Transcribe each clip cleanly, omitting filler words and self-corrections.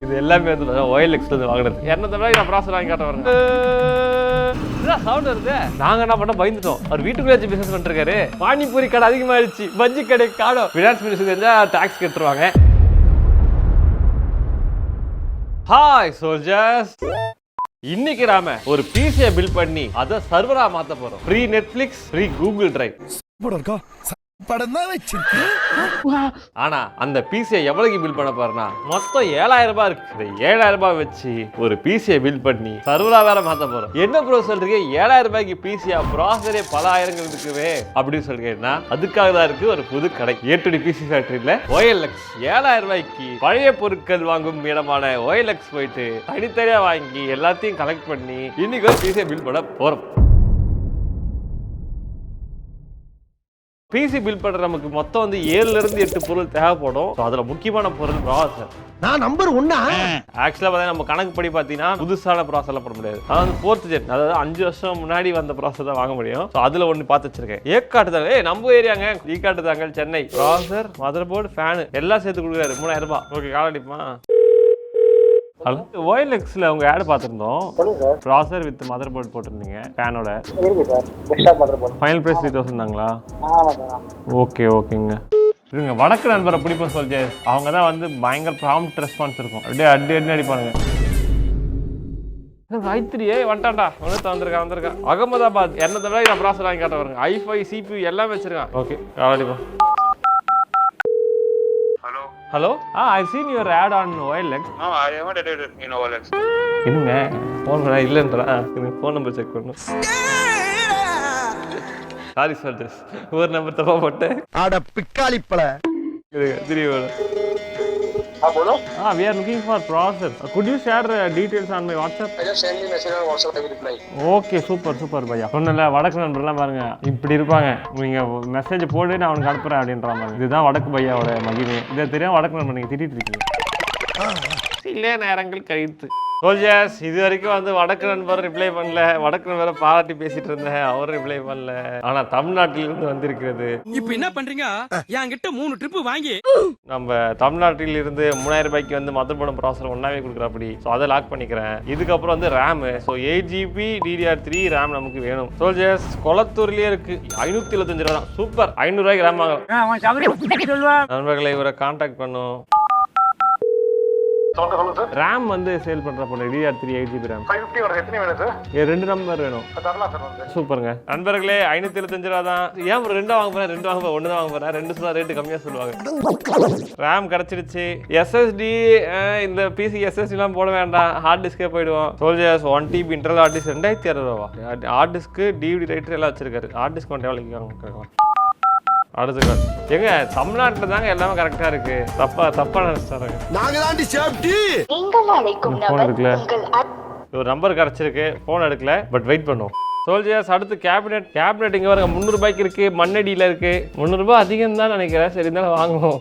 இது எல்லாமே வந்து OLX வாங்குறது. என்ன தவிர நான் ப்ராசஸ் வாங்கி காட்ட வரேன். சவுண்ட் வருது. நாங்க என்ன பண்ண பயந்துட்டோம். அவர் வீட்டுக்குள்ளே வச்சு பிசினஸ் பண்ணிருக்காரு. பானிபூரி கடை அதிகமாகிடுச்சு, பஜ்ஜி கடை காடும். ஃபினான்ஸ் மினிஸ்டர் தெரிஞ்சா டாக்ஸ் கட்டுருவாங்க. ஹாய் சோல்ஜர்ஸ், இன்னைக்கு நாம ஒரு பிசியை பில்ட் பண்ணி அதை சர்வரா மாத்த போறோம். Free Netflix, free Google drive. ஆனா அந்த பிசியை எவ்வளவுக்கு பில்ட் பண்ண போறேன்னா மொத்தம் 7000 ரூபாய் இருக்கு. இந்த 7000 ரூபாய் வச்சு ஒரு பிசியை பில்ட் பண்ணி சர்வரா வேற மாத்த போறோம். என்ன ப்ரோ சொல்றீங்க, 7000 ரூபாய்க்கு பிசியா, ப்ராசரே பல ஆயிரங்கள் இருக்குவே அப்படின்னு சொல்றீங்கன்னா அதுக்காக தான் இருக்கு ஒரு புது கடை. A2D PC Factoryல OLX 7000 ரூபாய்க்கு பழைய பொருட்கள் வாங்கும் இடமான OLX போயிட்டு தனித்தனியா வாங்கி எல்லாத்தையும் கலெக்ட் பண்ணி இன்னைக்கு ஒரு பிசியை பில்ட் பண்ண போறோம். பிசி பில்ட் பண்ற நமக்கு மொத்தம் வந்து 7 ல இருந்து 8 பொருள் தேவைப்படும். அதுல முக்கியமான பொருள் ப்ராசர். நான் நம்பர் 1. ஆக்சுவலா பார்த்தா நம்ம கணக்கு படி பார்த்தீங்கன்னா புதுசான ப்ராசர்லாம் போட முடியாது. அதாவது 4th gen, அதாவது 5 வருஷம் முன்னாடி வந்த ப்ராசர் தான் வாங்க முடியும். அதுல ஒன்று பார்த்து வச்சிருக்கேன். ஏக்காட்டு தாங்க, நம்ம ஏரியாங்க, ஈக்காட்டு தாங்க, சென்னை. ப்ராசர், மதர் போர்டு, ஃபேனு எல்லாம் சேர்த்து கொடுக்குறாரு 3000 ரூபாய். ஓகே, காலடிப்பா. ஹலோ, OLXல உங்க ஆட் பார்த்துருந்தோம். ப்ராசர் வித் மதர் போர்டு போட்டிருந்தீங்க, ஃபேனோட. ஃபைனல் பிரைஸ் 3000 தாங்களா? ஓகே ஓகேங்க. இருங்க, வடக்கு நண்பரை பிடிப்போம் சொல்லிச்சு. அவங்க தான் வந்து பயங்கர ப்ராம்ப்ட் ரெஸ்பான்ஸ் இருக்கும். அப்படியே அடி அடிப்பானுங்க. ஐத்திரியே வந்துட்டான்டா, வந்திருக்கா. அகமதாபாத். என்ன தவிர நான் ப்ராசர் வாங்கி காட்ட வரேங்க. i5 CPU எல்லாம் வச்சிருக்கான். ஓகே, அடிப்பா. Hello? I've seen your ad on OLX. No, I haven't edited in OLX. என்னங்க ஃபோன் பண்ணா இல்லைன்றா, எனக்கு ஃபோன் நம்பர் செக் பண்ணணும். சாரி சார், திஸ் ஒரு நம்பர் தப்பா போட்டேன். ஆட பிக்காளிப்பல. திரும்பி Bolo? We are looking for process. Could you share details on my WhatsApp? I just send me message on WhatsApp, I will reply. Okay, super பையா. சொன்னல வடக்கு நண்பர்லாம் பாருங்க இப்படி இருப்பாங்க. நீங்க மெசேஜ் போடு, நான் அவனுக்கு அனுப்புறேன் அப்படின்ற மாதிரி. இதுதான் வடக்கு பையாவோட மகிமை. இதை தெரியாம வடக்கு நண்பர் நீங்க திட்டிட்டு இருக்கீங்க. சில நேரங்கள் கழித்து சோல்ஜர்ஸ், இது வரைக்கும் வந்து வடக்கு நண்பர் ரிப்ளை பண்ணல. வடக்கு நண்பரை பாராட்டி பேசிட்டு இருந்தேன், அவர் ரிப்ளை பண்ணல. ஆனா தமிழ்நாட்டில இருந்து வந்திருக்கிறது. இப்ப என்ன பண்றீங்க, என்கிட்ட 3 ட்ரிப் வாங்கி நம்ம தமிழ்நாட்டில இருந்து 3000 ரூபாய்க்கு வந்து மதர் போர்டு ப்ராசஸர் ஒன்னாவே கொடுக்குறாப்படி. ஸோ அதை லாக் பண்ணிக்கிறேன். இதுக்கப்புறம் வந்து RAM. So 8GB DDR3 RAM நமக்கு வேணும். சோல்ஜர்ஸ், கொளத்தூர்லயே இருக்கு. 575 ரூபா தான். சூப்பர், 500 ரூபாய்க்கு ரேம் வாங்கலாம். நண்பர்களை இவரை கான்டாக்ட் பண்ணும். ரேம் வந்து சேல் பண்ற போல DDR3 8GB ரேம் 550 வர எத்தனை வேணும் சார்? 2 நம்பர் வேணும். தரலாம் சார் வந்து. சூப்பருங்க. நண்பர்களே, 575 ரூபா தான். ஏன் ஒரு 2 வாங்க போறேன், 2 வாங்க போறேன், 1 தான் வாங்க போறேன். 2 சொல்ல ரேட் கம்மியா சொல்லுவாங்க. ரேம் கிடைச்சிருச்சு. SSD, இந்த PC SSD எல்லாம் போட வேண்டாம், ஹார்ட் டிஸ்கே போயிடுவோம். Soldiers 1TB internal hard disk 2600 ரூபா. ஹார்ட் டிஸ்க் DVD ரைட்டர் எல்லாம் வச்சிருக்காரு. ஹார்ட் டிஸ்க் வந்து எவ்வளவு கேட்கலாம்? அடுத்து எங்க தமிழ்நாட்டில் தாங்க எல்லாமே கரெக்டா இருக்கு. தப்பா நினைச்சாருங்க. நாங்க தாண்டி சேஃப்டி. போன் எடுக்கல. ஒரு நம்பர் கிடைச்சிருக்கு, போன் எடுக்கல. பட் வெயிட் பண்ணுவோம். சோல்ஜர்ஸ், அடுத்து கேபினெட் இங்க பாருங்க. 300 ரூபாய்க்கு இருக்கு, மண்ணடியில இருக்கு. 300 ரூபாய் அதிகம் தான் நினைக்கிறேன். சரி, இருந்தாலும் வாங்குவோம்.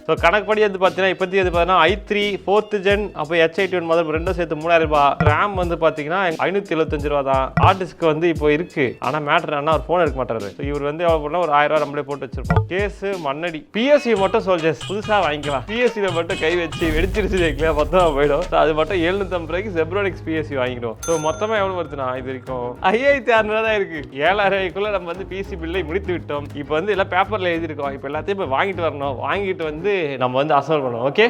ஸோ கணக்குப்படி வந்து பார்த்தீங்கன்னா இப்போத்தி வந்து பார்த்தீங்கன்னா i3 4th gen, அப்போ H81 மதர் ரெண்டும் சேர்த்து 3000 ரூபாய். ரேம் வந்து பார்த்தீங்கன்னா 575 ரூபா தான். ஹார்ட் டிஸ்க் வந்து இப்போ இருக்கு. ஆனால் மேட்டர் என்ன, ஒரு ஃபோன் எடுக்க மாட்டாரு. ஸோ இவர் வந்து எவ்வளோ போனால் ஒரு 1000 ரூபா நம்மளே போட்டு வச்சிருப்போம். கேஸ் மண்ணடி. PSC மட்டும் சோல்ஜர்ஸ் புதுசாக வாங்கிக்கலாம். PSCயில் மட்டும் கை வச்சு வெடிச்சிருச்சு வைக்கலாம், மொத்தமாக போயிடும். ஸோ அது மட்டும் 750 ரூபாய்க்கு செப்ரோனிக்ஸ் PSC வாங்கிடும். ஸோ மொத்தமாக எவ்வளோ வருதுண்ணா, இது வரைக்கும் 5600 தான் இருக்கு. 7000 ரூபாய்க்குள்ள நம்ம வந்து PC பில்லை முடித்து விட்டோம். இப்போ வந்து எல்லாம் பேப்பரில் எழுதியிருக்கோம். இப்போ எல்லாத்தையும் இப்போ வாங்கிட்டு வரணும். வாங்கிட்டு வந்து நம்ம வந்து அசல் பண்ணுவோம். Okay,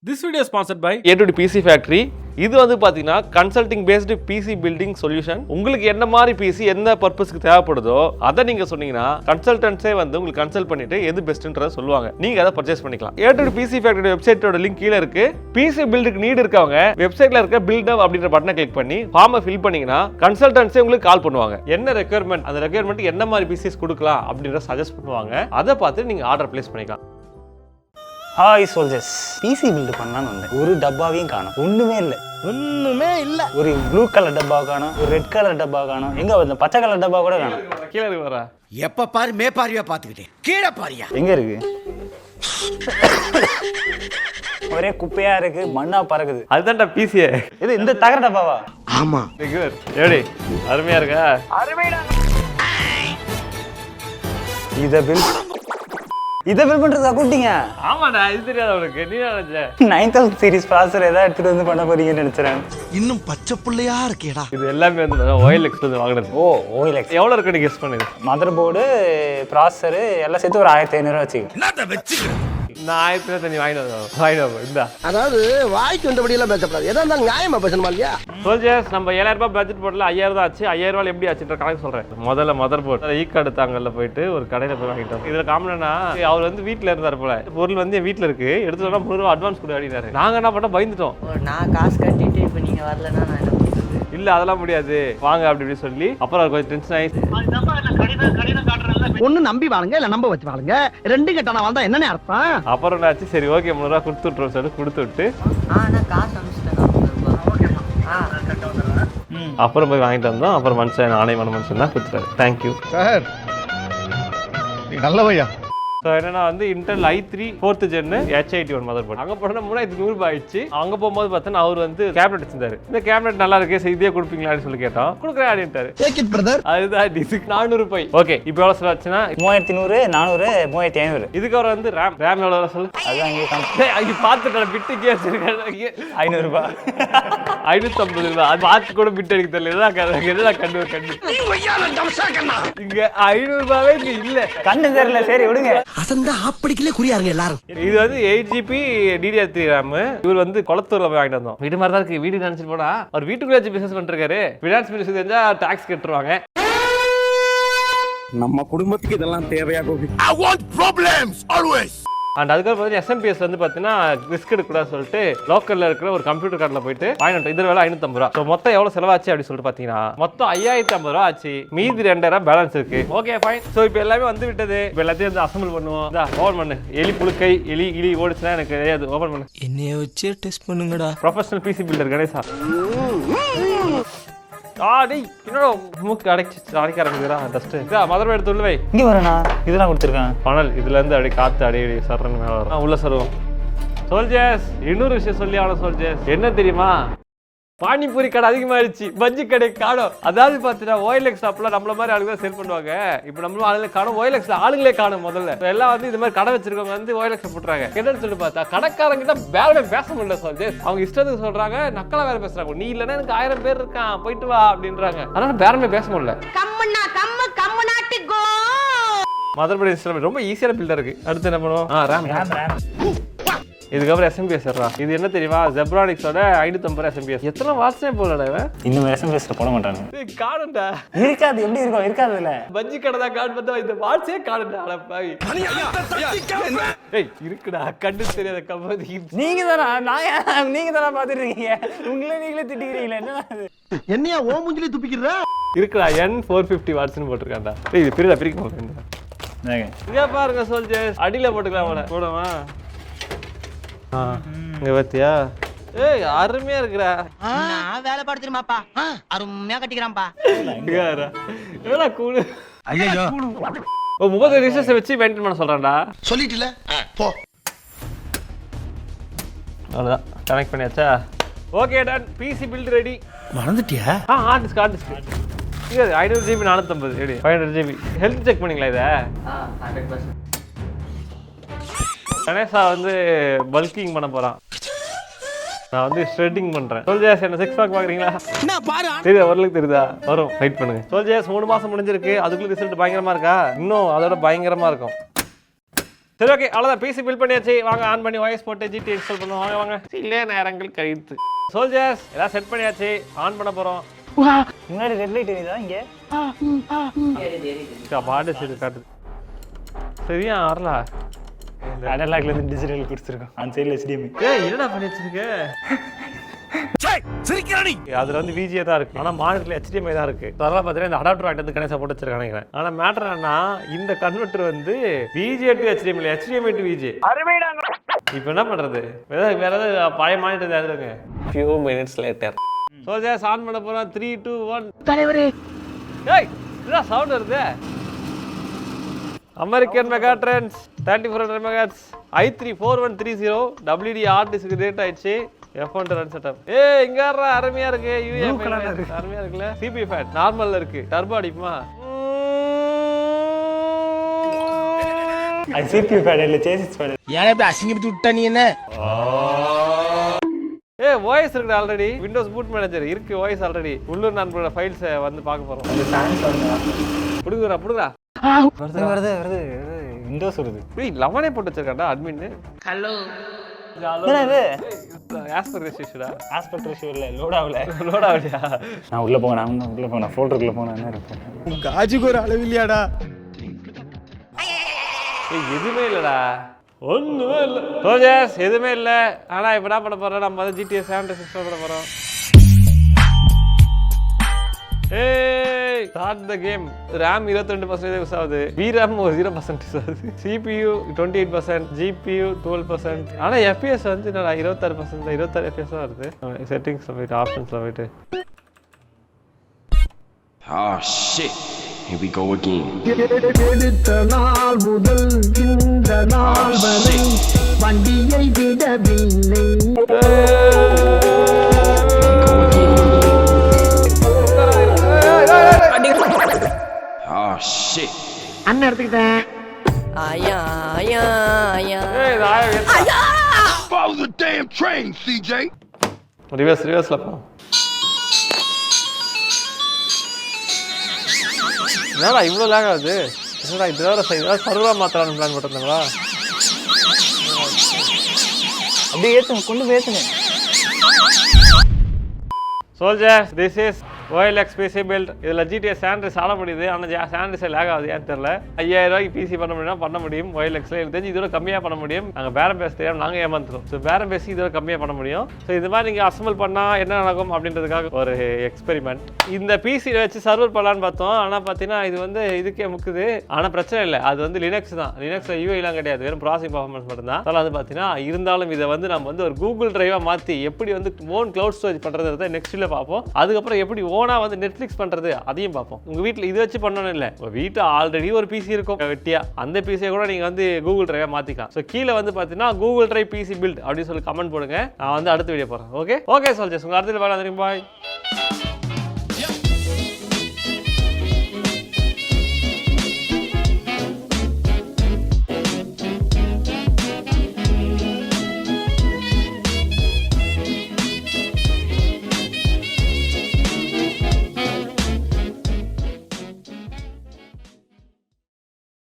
this video is sponsored by A2D PC Factory. இது வந்து பார்த்தீங்கன்னா consulting based PC building solution. உங்களுக்கு என்ன மாதிரி பிசி என்ன பர்பஸ்க்கு தேவைப்படுதோ அதை நீங்கள் சொன்னீங்கன்னா கன்சல்டன்ஸே வந்து உங்களுக்கு கன்சல்ட் பண்ணிட்டு எது பெஸ்ட்ன்றதை சொல்லுவாங்க. நீங்கள் அதை பர்ச்சேஸ் பண்ணிக்கலாம். A2D PC Factory வெப்சைட்டோட லிங்க் கீழே இருக்கு. பிசி பில்டுக்கு நீட் இருக்கவங்க வெப்சைட்ல இருக்க பில்ட் அப் அப்படின்ற பட்டனை கிளிக் பண்ணி ஃபார்மை ஃபில் பண்ணீங்கன்னா கன்சல்டன்ஸே உங்களுக்கு கால் பண்ணுவாங்க. என்ன ரெக்யர்மெண்ட், அந்த ரெக்யர்மெண்ட் என்ன மாதிரி பிசிஸ் கொடுக்கலாம் அப்படின்றத சஜஸ்ட் பண்ணுவாங்க. அதை பார்த்து நீங்கள் ஆர்டர் பிளேஸ் பண்ணிக்கலாம். ஹாய் சோல்ஜர்ஸ், பிசி பில்டு பண்ணலான்னு வந்தேன். ஒரு டப்பாவையும் காணும், ஒண்ணுமே இல்லை. ஒரு ப்ளூ கலர் டப்பா காணும், ஒரு ரெட் கலர் டப்பா காணும், எங்க வருது பச்சை கலர் டப்பா கூட காணும். கீழே இருக்கு. வர எப்ப பாரு மேப்பாரியா பாத்துக்கிட்டேன், கீழே பாரியா எங்க இருக்கு? ஒரே குப்பையா இருக்கு, மண்ணா பறக்குது. அதுதான்டா பிசியே. இது இந்த தகர டப்பாவா? ஆமா. எப்படி அருமையா இருக்கா? இதை பில் பண்றதா கூட்டிங்க? ஆமாடா, இது தெரியாத உனக்கு? நீ நினைச்ச 9000 சீரிஸ் ப்ராசஸர் ஏதாவது எடுத்துட்டு வந்து பண்ண போறீங்கன்னு நினைச்சேன். இன்னும் பச்சை புள்ளையா இருக்கேடா. இது எல்லாமே வந்து OLX வந்து வாங்குறது. ஓ, OLX. எவ்வளவு இருக்கு நீ கெஸ் பண்ணுது? மதர் போர்டு, ப்ராசஸர் எல்லாம் சேர்த்து ஒரு 1500 வச்சுக்க. நான் 1000 நீ வாங்கிட்டு இந்தா. அதாவது வாய்க்கு வந்தபடி எல்லாம் பேசப்படாது. எதா இருந்தாலும் நியாயமா பேசணுமா இல்லையா? சோல்ஜர்ஸ், நம்ம 7000 ரூபாய் பட்ஜெட் போடல, 5000 தான் ஆச்சு. 5000 ரூபாய் எப்படி ஆச்சுன்ற கணக்கு சொல்றேன். முதல்ல மதர் போர்டு ஈக்காடு தாங்கல்ல போயிட்டு ஒரு கடையில போய் வாங்கிட்டோம். இதுல காமெடினா அவர் வந்து வீட்டுல இருந்தார் போல. பொருள் வந்து என் வீட்டுல இருக்கு, எடுத்து சொன்னா 3 ரூபாய் அட்வான்ஸ் கொடு அப்படின்னாரு. நாங்க என்ன பண்ணோம், பயந்துட்டோம். நான் காசு கட்டிட்டு இப்ப நீங்க வரலன்னா நான் என்ன பண்றது? இல்ல அதெல்லாம் முடியாது, வாங்க அப்படி சொல்லி அப்புறம் கொஞ்சம் டென்ஷன் ஆயிடுச்சு. ஒண்ணு நம்பி வாழுங்க, இல்ல நம்ப வச்சு வாழுங்க. ரெண்டு கட்டணம் வந்தா என்னன்னு அர்த்தம்? அப்புறம் என்னாச்சு, சரி ஓகே 300 ரூபாய் கொடுத்து விட்டுறோம் சொல்லி கொடுத்து விட்டு நான் காசு அனுப்பிச்சிட்டேன். அப்புறம் போய் வாங்கிட்டு வந்தோம். அப்புறம் மனுஷன் ஆணையமான மனுஷன் தான் கொடுத்துட்டாரு. Thank you sir, நல்லவையா. ஸோ என்னன்னா வந்து Intel i3 4th gen H81 mother board. அங்கே போனால் 3100 ரூபாய் ஆயிடுச்சு. அங்கே போகும்போது பார்த்தோன்னா அவர் வந்து கேபினெட் வச்சிருந்தாரு. இந்த கேபினெட் நல்லா இருக்கு, இதே கொடுப்பீங்களான்னு சொல்லி கேட்டோம். கொடுக்குறேன் அப்படின்ட்டாரு. அதுதான் டிஸ்க் 400 ரூபாய். ஓகே, இப்போ எவ்வளோ செலவாச்சுன்னா 3100, 400, 3500. இதுக்கு அவர் வந்து ரேம் எவ்வளோ சொல்லு? அதுதான் இங்கே பார்த்துட்டேன், பிட்டு கேஸ் இருக்காங்க. 500 ரூபாய், 550 ரூபாய். அது பார்த்து கூட பிட்டு அடிக்க தெரியல. எதுதான் கண்டு இங்க 500 ரூபாவே இங்க இல்ல. கண்ணு தெரியல. சரி விடுங்க. அசந்தா ஆப்படிக்கலே குறியாருங்க எல்லாரும். இது வந்து 8GB DDR3 RAM. இவர் வந்து குளத்தூர்ல போய் வாங்கிட்டு வந்தோம். வீடு மாதிரி தான் இருக்கு. வீடு நினைச்சிட்டு போனா அவர் வீட்டுக்குள்ளே வச்சு பிசினஸ் பண்ணிருக்காரு. ஃபினான்ஸ் மினிஸ்டர் தெரிஞ்சா டாக்ஸ் கட்டுருவாங்க. நம்ம குடும்பத்துக்கு இதெல்லாம் தேவையா Gopi? I want problems always. And அதுக்கப்புறம் பார்த்தீங்கன்னா SMP வந்து பார்த்தீங்கன்னா ரிஸ்க் எடுக்கூடாது சொல்லிட்டு லோக்கல்ல இருக்கிற ஒரு கம்ப்யூட்டர் கார்டில் போயிட்டு வாங்கிட்டு இதில் வேலை 550 ரூபா. ஸோ மொத்தம் எவ்வளோ செலவாச்சு அப்படின்னு சொல்லிட்டு பார்த்தீங்கன்னா மொத்தம் 5050 ரூபா ஆச்சு. மீதி 2000 பேலன்ஸ் இருக்கு. Okay fine. ஸோ இப்போ எல்லாமே வந்து விட்டது. இப்போ எல்லாத்தையும் வந்து அசம்பிள் பண்ணுவோம். ஓபன் பண்ணு. எலி புழுக்கை எலி ஓடிச்சுன்னா எனக்கு தெரியாது. ஓபன் பண்ணு. என்னைய வச்சு டெஸ்ட் பண்ணுங்கடா. ப்ரொஃபஷனல் PC பில்டர் கணேசா. டேய் என்னடா மூக்கு அடைக்க ஆரம்பிக்கிறா டஸ்ட். மதர் போர்டு எடுத்து உள்ள வை. இங்க வரேனா? இதெல்லாம் கொடுத்துருக்கேன். பணல் இதுல இருந்து அப்படியே காத்து அடி சர்றன்னு மேல வரும். உள்ள சருவோம். சோல்ஜர்ஸ், இன்னொரு விஷயம் சொல்லி ஆன சோல்ஜர்ஸ், என்ன தெரியுமா? பானிபூரி கடை அதிகமாகிடுச்சு, பஜ்ஜி கடை காணும். அதாவது பார்த்தீங்கன்னா OLX ஷாப்லாம் நம்மள மாதிரி ஆளுங்க சேல் பண்ணுவாங்க. இப்போ நம்மளும் ஆளுங்களே காணும், OLX ஆளுங்களே காணும். முதல்ல எல்லாம் வந்து இது மாதிரி கடை வச்சிருக்கவங்க வந்து OLX போட்டுறாங்க. என்னன்னு சொல்லி பார்த்தா கடைக்காரங்கிட்ட வேற பேச முடியல சோல்ஜர்ஸ். அவங்க இஷ்டத்துக்கு சொல்றாங்க, நக்கலா வேற பேசுறாங்க. நீ இல்லைன்னா எனக்கு 1000 பேர் இருக்கான், போயிட்டு வா அப்படின்றாங்க. அதனால பேரமே பேச முடியல. மதர்போர்டு இன்ஸ்டால் ரொம்ப ஈஸியான பில்டர் இருக்கு. அடுத்து என்ன பண்ணுவோம்? RAM. இதுக்கப்புறம் SMPS ஏறா. இது என்ன தெரியுமா? ஜெப்ரானிக்ஸோட 550 SMPS. எத்தனை வாட்ஸ்னே போலடா இவன். இன்னும் SMPS போட மாட்டாங்க. ஏய் காணும்டா. இருக்காது. எப்படி இருக்கும்? இருக்காதுல்ல. பஜ்ஜி கடை தான் காண் பார்த்தா இந்த வாட்ஸே காணும்டா. அட பாவி. ஏய் இருக்குடா, கண்டு தெரியாத கம்பதி. நீங்க தானா பாத்துட்டு இருக்கீங்க. நீங்களே திட்டிக்கிறீங்களா? என்ன என்னையா ஓ மூஞ்சிலே துப்பிக்கிறா? இருக்குடா, N450 வாட்ஸ்னு போட்டுருக்கான்டா. ஏய் இது பிரிக்க மாட்டேன்டா. இங்க பாருங்க சோல்ஜர்ஸ், அடியில போட்டுக்கலாம் அவளை. போடுமா? இங்க பாத்தியா? ஏய் அருமையா இருக்குடா. நான் வேலை பார்த்துருமாப்பா, அருமையா கட்டிக்கிறான்ப்பா. எவ்வளோ கூடு. ஐயோ, ஓ 30 ரிசர்ஸ் வச்சு மெயின்டைன் பண்ண சொல்றான்டா. சொல்லிட்டல போ. அவ்வளோதான், கனெக்ட் பண்ணியாச்சா? Okay done. PC build ready. மறந்துட்டியா? Hard disk. இது 500 GB 450 ready. 500 GB. Health check பண்ணீங்களா இதை? 100%. கணேசா வந்து பல்கிங் பண்ண போறான். நான் வந்து ஷ்ரெட்டிங் பண்றேன். சோல்ஜர்ஸ் என்ன 6 பேக் பாக்குறீங்களா? தெரியுதா? ஓரளவுக்கு தெரியுதா? வரும், வெயிட் பண்ணுங்க. சோல்ஜர்ஸ் 3 மாசம் முடிஞ்சிருக்கு. அதுக்குள்ள ரிசல்ட் பயங்கரமா இருக்கா? இன்னும் அதோட பயங்கரமா இருக்கும். சரி ஓகே, அவ்வளோதான். PC பில்ட் பண்ணியாச்சு. வாங்க ஆன் பண்ணி OS போட்டு GT இன்ஸ்டால் பண்ணுவோம். வாங்க இல்லையே நேரங்கள் கழித்து. சோல்ஜர்ஸ் எல்லாம் செட் பண்ணியாச்சு. ஆன் பண்ண போறோம். முன்னாடி ரெட் லைட் எரியுதா இங்க? பாட்டு சரி காட்டுது. சரியா வரலா? அனலாக்ல இருந்து டிஜிட்டல் கொடுத்துருக்கோம். அந்த சைடுல HDMI. ஏய் என்னடா பண்ணி வச்சிருக்க? அதுல வந்து VGA தான் இருக்கு. ஆனா மானிட்டர்ல HDMI தான் இருக்கு. அதெல்லாம் பார்த்தீங்கன்னா இந்த அடாப்டர் வாங்கிட்டு வந்து கணேசா போட்டு வச்சிருக்காங்க நினைக்கிறேன். ஆனா மேட்டர் என்னன்னா இந்த கன்வெர்ட்டர் வந்து VGA to HDMI, HDMI to VGA. இப்போ என்ன பண்றது? வேற ஏதாவது பழைய மானிட்டர் ஏதாவதுங்க. few minutes later. Soldiers on பண்ண போறோம். 3 2 1. தலைவரே. ஏய் என்ன சவுண்ட் வருது? American mega trends 3400 MHz i3 4130 WD hard disk rate ஆயிடுச்சு. F1 run setup. இங்கறா அருமையா இருக்கு. UAV அருமையா இருக்குல. CPU ஃபேட் நார்மல்ல இருக்கு. டர்போ அடிக்குமா? அது CPU ஃபேட் இல்ல சேசிஸ் ஃபேட். ஏன் இப்படி அசிங்கப்பட்டு விட்ட நீ என்ன? வாய்ஸ் இருக்கு ஆல்ரெடி. விண்டோஸ் பூட் மேனேஜர் இருக்கு. Voice already. உள்ளூர் நண்பரோட ஃபைல்ஸ் வந்து பார்க்க போறோம். அந்த சான்ஸ் வருதா? புடுங்குறா. வருது. விண்டோஸ் வருது. 11 போட்டு வச்சிருக்கான்டா அட்மின். ஹலோ. என்னது? ஆஸ்பெக்ட் ரேஷியோ இல்ல லோட் ஆகலையா? நான் உள்ள போறேன். ஃபோல்டருக்குள்ள போனா என்ன இருக்கு? காஜுக்கு ஒரு அளவு இல்லையாடா? எதுவுமே இல்லடா. ஒண்ணுமே இல்ல. சோல்ஜர்ஸ் எதுவுமே இல்ல. ஆனா இப்ப என்ன பண்ண போறோம்? நம்ம வந்து GTA 76 பண்ண போறோம். Start the game. RAM 22% use ஆகுது. VRAM 0% யூஸ் ஆகுது. CPU 28%, GPU 12%. ஆனா FPS வந்து என்னடா 26%, 26 FPS தான் வருது. செட்டிங்ஸ்ல போயிட்டு ஆப்ஷன்ஸ்ல போயிட்டு. Oh shit. Here we go again. எடுத்த நாள் முதல் இந்த நாள் வரை வண்டியை விடவில்லை. Oh shit. அண்ணன் எடுத்துக்கிட்டேன். Follow the damn train, CJ. ரிவர்ஸ்ல போ. என்னடா இவ்வளோ லேக் ஆகுது? என்னடா இதோட சர்வர் மாத்தலான்னு பிளான் போட்டிருந்தாங்களா? அப்படியே ஏத்துங்க, கொண்டு போய் ஏத்துங்க. Soldiers, this is OLX PC build. இதில் GTA சாண்ட்ரிஸ் ஆட முடியுது. ஆனால் சாண்ட்ரிஸை லேக் ஆகுது ஏன்னு தெரியல. 5000 ரூபாய்க்கு பிசி பண்ண முடியும்னா பண்ண முடியும். OLXல எனக்கு தெரிஞ்சு இதோட கம்மியாக பண்ண முடியும். நாங்கள் பேரம் பேச தெரியாமல் நாங்கள் ஏமாந்துடும். ஸோ பேரம் பேசி இதோட கம்மியாக பண்ண முடியும். ஸோ இது மாதிரி நீங்கள் அசம்பிள் பண்ணால் என்ன நடக்கும் அப்படின்றதுக்காக ஒரு எக்ஸ்பெரிமெண்ட். இந்த பிசியை வச்சு சர்வர் பண்ணலான்னு பார்த்தோம். ஆனால் பார்த்தீங்கன்னா இது வந்து இதுக்கே முக்குது. ஆனால் பிரச்சனை இல்லை, அது வந்து லினக்ஸ் தான். லினக்ஸில் யூஐலாம் கிடையாது, வெறும் ப்ராசஸிங் பர்ஃபார்மன்ஸ் மட்டும்தான். அதனால் வந்து பார்த்தீங்கன்னா இருந்தாலும் இதை வந்து நம்ம வந்து ஒரு கூகுள் டிரைவாக மாற்றி எப்படி வந்து ஓன் கிளவுட் ஸ்டோரேஜ் பண்ணுறதை நெக்ஸ்ட் வீடியோவில் பார்ப்போம். அதுக்கப்புறம் எப்படி ஓனா வந்து நெட்ஃப்ளிக்ஸ் பண்றது அதையும் பார்ப்போம். உங்க வீட்டில் இது வச்சு பண்ணணும் இல்லை, உங்க வீட்டில் ஆல்ரெடி ஒரு பிசி இருக்கும் வெட்டியா, அந்த பிசியை கூட நீங்க வந்து கூகுள் டிரைவா மாத்திக்கலாம். ஸோ கீழே வந்து பார்த்தீங்கன்னா கூகுள் டிரைவ் பிசி பில்ட் அப்படின்னு சொல்லி கமெண்ட் போடுங்க. நான் வந்து அடுத்த வீடியோ போறேன். ஓகே சோல்ஜர்ஸ், உங்க அடுத்த வீடியோ பாய்.